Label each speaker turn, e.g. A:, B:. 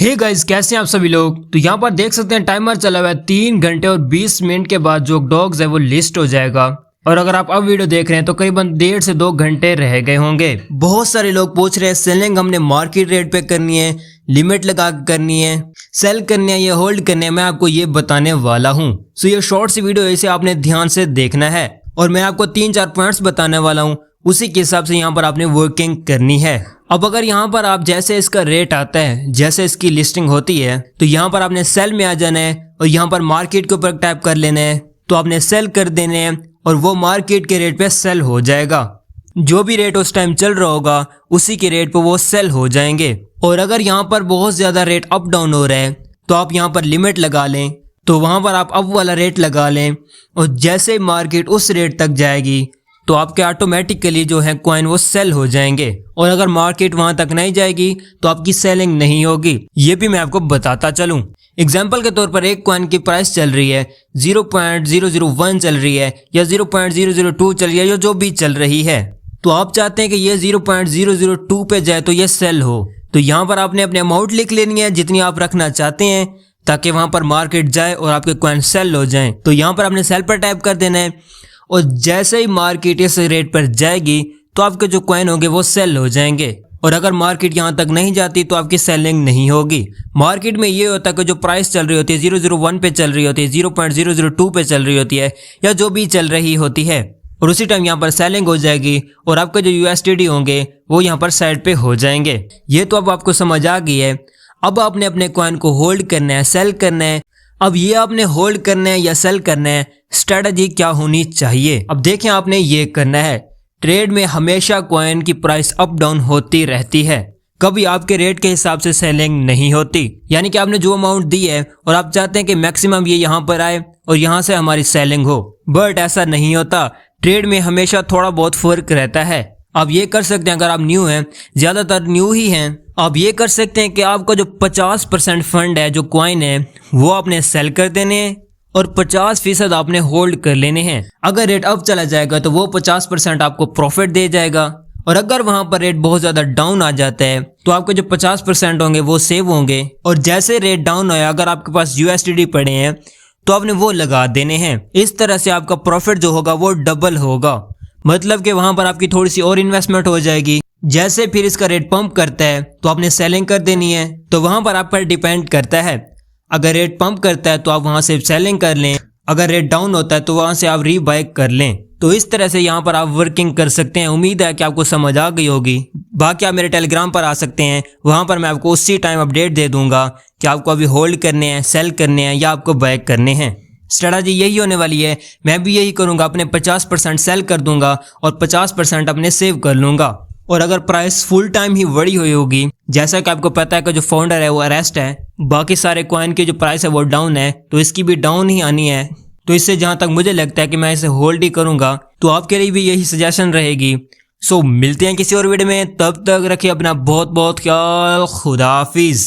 A: Hey guys, कैसे हैं आप सभी लोग। तो यहाँ पर देख सकते हैं टाइमर चला हुआ है 3 घंटे और 20 मिनट के बाद जो डॉग्स है वो लिस्ट हो जाएगा। और अगर आप अब वीडियो देख रहे हैं तो करीबन 1.5 से 2 घंटे रह गए होंगे। बहुत सारे लोग पूछ रहे हैं सेलिंग हमने मार्केट रेट पे करनी है, लिमिट लगा के करनी है, सेल करनी है या होल्ड करनी है, मैं आपको ये बताने वाला हूँ। सो ये शॉर्ट सी वीडियो इसे आपने ध्यान से देखना है और मैं आपको 3-4 पॉइंट्स बताने वाला हूँ, उसी के हिसाब से यहाँ पर आपने वर्किंग करनी है। अब अगर यहाँ पर आप जैसे इसका रेट आता है, जैसे इसकी लिस्टिंग होती है, तो यहाँ पर आपने सेल में आ जाना है और यहाँ पर मार्केट के ऊपर टैप कर लेना है, तो आपने सेल कर देने हैं और वो मार्केट के रेट पे सेल हो जाएगा। जो भी रेट उस टाइम चल रहा होगा उसी के रेट पे वो सेल हो जाएंगे। और अगर यहाँ पर बहुत ज्यादा रेट अप डाउन हो रहा है तो आप यहाँ पर लिमिट लगा लें, तो वहां पर आप अप वाला रेट लगा लें और जैसे मार्केट उस रेट तक जाएगी तो आपके ऑटोमेटिकली जो है कॉइन वो सेल हो जाएंगे। और अगर मार्केट वहां तक नहीं जाएगी तो आपकी सेलिंग नहीं होगी। ये भी मैं आपको बताता चलूं। एग्जाम्पल के तौर पर एक कॉइन की प्राइस चल रही है 0.001 चल रही है या 0.002 चल रही है, या जो भी चल रही है, तो आप चाहते हैं कि ये 0.002 पे जाए तो ये सेल हो। तो यहाँ पर आपने अपने अमाउंट लिख लेनी है जितनी आप रखना चाहते हैं, ताकि वहां पर मार्केट जाए और आपके कॉइन सेल हो जाएं। तो यहाँ पर आपने सेल पर टाइप कर देना है और जैसे ही मार्केट इस रेट पर जाएगी तो आपके जो कॉइन होंगे वो सेल हो जाएंगे। और अगर मार्केट यहाँ तक नहीं जाती तो आपकी सेलिंग नहीं होगी। मार्केट में ये होता है कि जो प्राइस चल रही होती है 001 पे चल रही होती है, 0.002 पे चल रही होती है, या जो भी चल रही होती है, और उसी टाइम यहाँ पर सेलिंग हो जाएगी और आपके जो USDT होंगे वो यहाँ पर साइड पे हो जाएंगे। ये तो अब आपको समझ आ गई है। अब आपने अपने कॉइन को होल्ड करना है, सेल करना है। अब ये आपने होल्ड करना है या सेल करना है, स्ट्रेटजी क्या होनी चाहिए। अब देखें, आपने ये करना है, ट्रेड में हमेशा कॉइन की प्राइस अप डाउन होती रहती है, कभी आपके रेट के हिसाब से सेलिंग नहीं होती। यानी कि आपने जो अमाउंट दी है और आप चाहते हैं कि मैक्सिमम ये यहाँ पर आए और यहाँ से हमारी सेलिंग हो, बट ऐसा नहीं होता। ट्रेड में हमेशा थोड़ा बहुत फर्क रहता है। आप ये कर सकते हैं, अगर आप न्यू हैं, ज्यादातर न्यू ही हैं, आप ये कर सकते हैं कि आपका जो 50% फंड है, जो कॉइन है, वो आपने सेल कर देने हैं और 50% आपने होल्ड कर लेने हैं। अगर रेट अप चला जाएगा तो वो 50% आपको प्रॉफिट दे जाएगा, और अगर वहां पर रेट बहुत ज्यादा डाउन आ जाता है तो आपके जो 50% होंगे वो सेव होंगे। और जैसे रेट डाउन होया, अगर आपके पास USDT पड़े हैं तो आपने वो लगा देने हैं। इस तरह से आपका प्रॉफिट जो होगा वो डबल होगा। मतलब कि वहां पर आपकी थोड़ी सी और इन्वेस्टमेंट हो जाएगी। जैसे फिर इसका रेट पंप करता है तो आपने सेलिंग कर देनी है। तो वहां पर आप पर डिपेंड करता है, अगर रेट पंप करता है तो आप वहां से सेलिंग कर लें, अगर रेट डाउन होता है तो वहां से आप रीबाय कर लें। तो इस तरह से यहाँ पर आप वर्किंग कर सकते हैं। उम्मीद है कि आपको समझ आ गई होगी। बाकी आप मेरे टेलीग्राम पर आ सकते हैं, वहां पर मैं आपको उसी टाइम अपडेट दे दूंगा कि आपको अभी होल्ड करने हैं, सेल करने हैं या आपको बाय करने हैं। स्ट्रेटजी यही होने वाली है। मैं भी यही करूंगा, अपने 50% सेल कर दूंगा और 50% अपने सेव कर लूंगा। और अगर प्राइस फुल टाइम ही बढ़ी हुई होगी, जैसा कि आपको पता है कि जो फाउंडर है वो अरेस्ट है, बाकी सारे कॉइन की जो प्राइस है वो डाउन है, तो इसकी भी डाउन ही आनी है। तो इससे जहां तक मुझे लगता है कि मैं इसे होल्ड ही करूंगा, तो आपके लिए भी यही सजेशन रहेगी। सो मिलते हैं किसी और वीडियो में, तब तक रखिए अपना बहुत बहुत ख्याल। खुदा हाफिज।